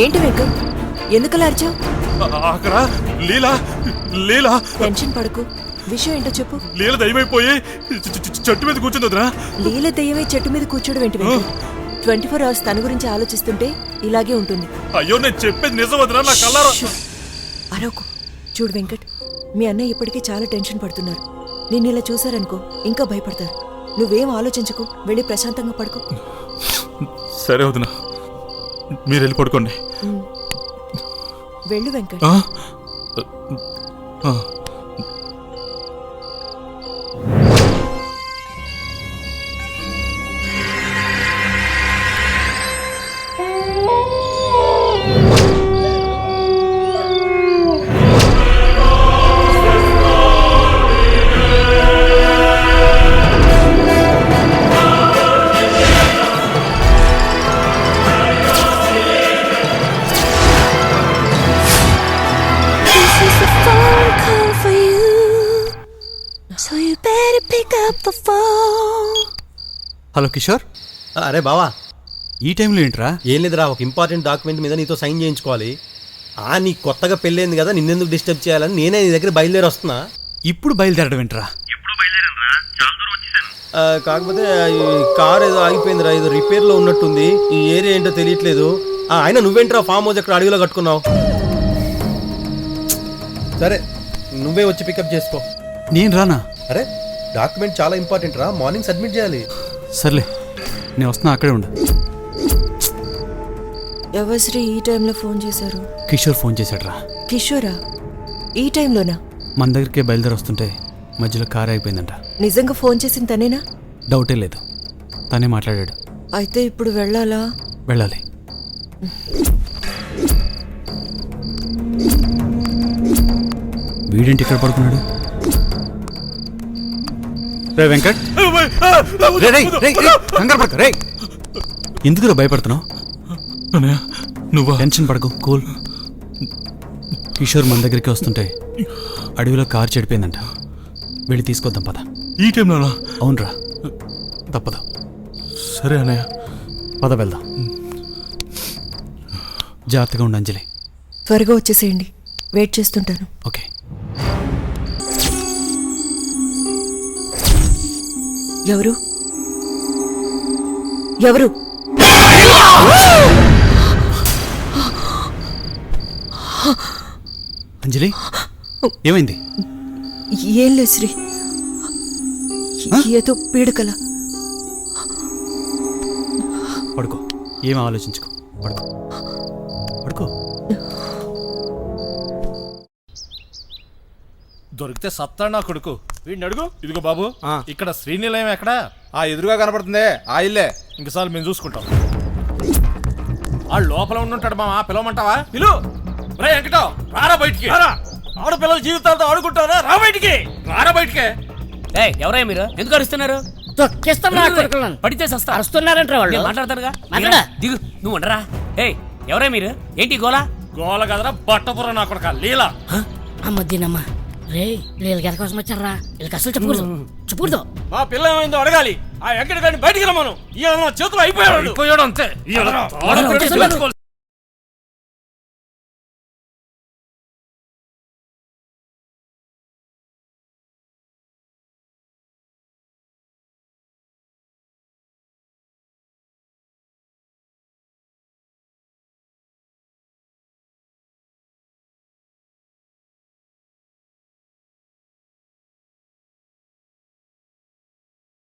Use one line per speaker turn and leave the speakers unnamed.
ఏంటి వెంకట్, ఎందుకలా అరిచావు?
అక్కడ లీలా లీలా
టెన్షన్ పడకు, విషయం ఏంటో చెప్పు.
లీల దయమైపోయి చెట్టు మీద కూర్చుంది వదినా.
లీల దెయ్యమై చెట్టు మీద కూర్చోడం ఏంటి వెంకట్? 24 hours తన గురించి ఆలోచిస్తుంటే ఇలాగే ఉంటుంది.
అయ్యో నేను చెప్పేది నిజం వదినా, నా కళ్ళారా.
అరవకు. చూడు వెంకట్, మీ అన్నయ్య ఇప్పటికే చాలా టెన్షన్ పడుతున్నారు. నేను ఇలా చూసారనుకో ఇంకా భయపడతారు. నువ్వేం ఆలోచించకు, వెళ్ళి ప్రశాంతంగా పడుకో.
సరే వదినా, మీరు వెళ్ళి పడుకోండి.
వెళ్ళు వెంకట్.
హలో కిషోర్.
అరే బావా,
ఈ టైంలో ఏంట్రా?
ఏం లేదురా, ఒక ఇంపార్టెంట్ డాక్యుమెంట్ మీద నీతో సైన్ చేయించుకోవాలి. నీ కొత్తగా పెళ్ళైంది కదా, నిన్నెందుకు డిస్టర్బ్ చేయాలని నేనే నీ దగ్గర బయలుదేరి వస్తున్నా.
ఇప్పుడు బయలుదేరడం ఏంట్రా?
కాకపోతే కార్ ఏదో ఆగిపోయిందిరా, ఏదో రిపేర్లో ఉన్నట్టుంది. ఈ ఏరియా ఏంటో తెలియట్లేదు. అయినా నువ్వేంట్రా ఫామ్ హౌస్ ఎక్కడ అడవిలో కట్టుకున్నావు? సరే నువ్వే వచ్చి పికప్ చేసుకో.
నేను రానా?
అరే డాక్యుమెంట్ చాలా ఇంపార్టెంట్ రా, మార్నింగ్ సబ్మిట్ చేయాలి.
సర్లే, నేను వస్తున్నా, అక్కడే ఉండు.
ఎవరు శ్రీ ఈ టైంలో ఫోన్ చేశారు?
కిషోర్ ఫోన్ చేశాడ్రా.
కిషోరా? ఈ టైంలోనా?
మన దగ్గరికే బయలుదేరి వస్తుంటే మధ్యలో కారు అయిపోయిందంట.
నిజంగా ఫోన్ చేసిన తనేనా?
డౌటే లేదు, తనే మాట్లాడాడు.
అయితే ఇప్పుడు వెళ్ళాలా?
వెళ్ళాలి. వీడేంటి ఇక్కడ పడుకున్నాడు? రే వెంకట్, ఎందుకురా భయపడుతున్నావు?
నువ్వా?
టెన్షన్ పడకు, కూల్. కిషోర్ మన దగ్గరికి వస్తుంటే అడవిలో కారు చెడిపోయిందంట. వెళ్ళి తీసుకొద్దాం పద.
ఈ టైంలో?
అవునరా, తప్పదు.
సరే అన్నయ్య,
పద వెళ్దాం. జాగ్రత్తగా ఉండు అంజలి.
త్వరగా వచ్చేసేయండి, వెయిట్ చేస్తుంటాను.
ఓకే.
ఎవరు? ఎవరు?
అంజలి, ఏమైంది?
ఏం లేదు శ్రీ, ఏదో పీడకల.
పడుకో, ఏం ఆలోచించుకో, పడుకో పడుకో.
దొరికితే సత్తా నా కొడుకు. వీడిని అడుగు. ఇదిగో బాబు, ఇక్కడ శ్రీనిలయం ఎక్కడా?
ఎదురుగా కనపడుతుంది, ఆ ఇల్లే.
ఇంకసారి మేము చూసుకుంటాం. ఆ లోపల ఉండుంటాడు మామ, పిలవమంటావా? పిలు. రే వెంకటో, రారా బయటికి. ఆడపిల్లల జీవితాలతో ఆడుకుంటారా? రా బయటికి, రారా బయటికి.
ఎవరై మీరు? ఎందుకు అరుస్తున్నారు? పడితే
అరుస్తున్నారంటారా వాళ్ళు?
మాట్లాడతారుగా. దిగు, నువ్వు ఉండరా. ఎవరై మీరు? ఏంటి గోలా?
గోల కదరా బట్టపుర నా కొడుక లీలా.
అమ్మ దీనమ్మా, రే వీళ్ళకి ఎంత కోసం వచ్చారా? వీళ్ళకి అసలు చెప్పకూడదు.
మా పిల్ల ఏమైందో అడగాలి. ఆ వెంకట గారిని బయటికి రమ్మను. ఈ చేతులు అయిపోయాడు అంతే.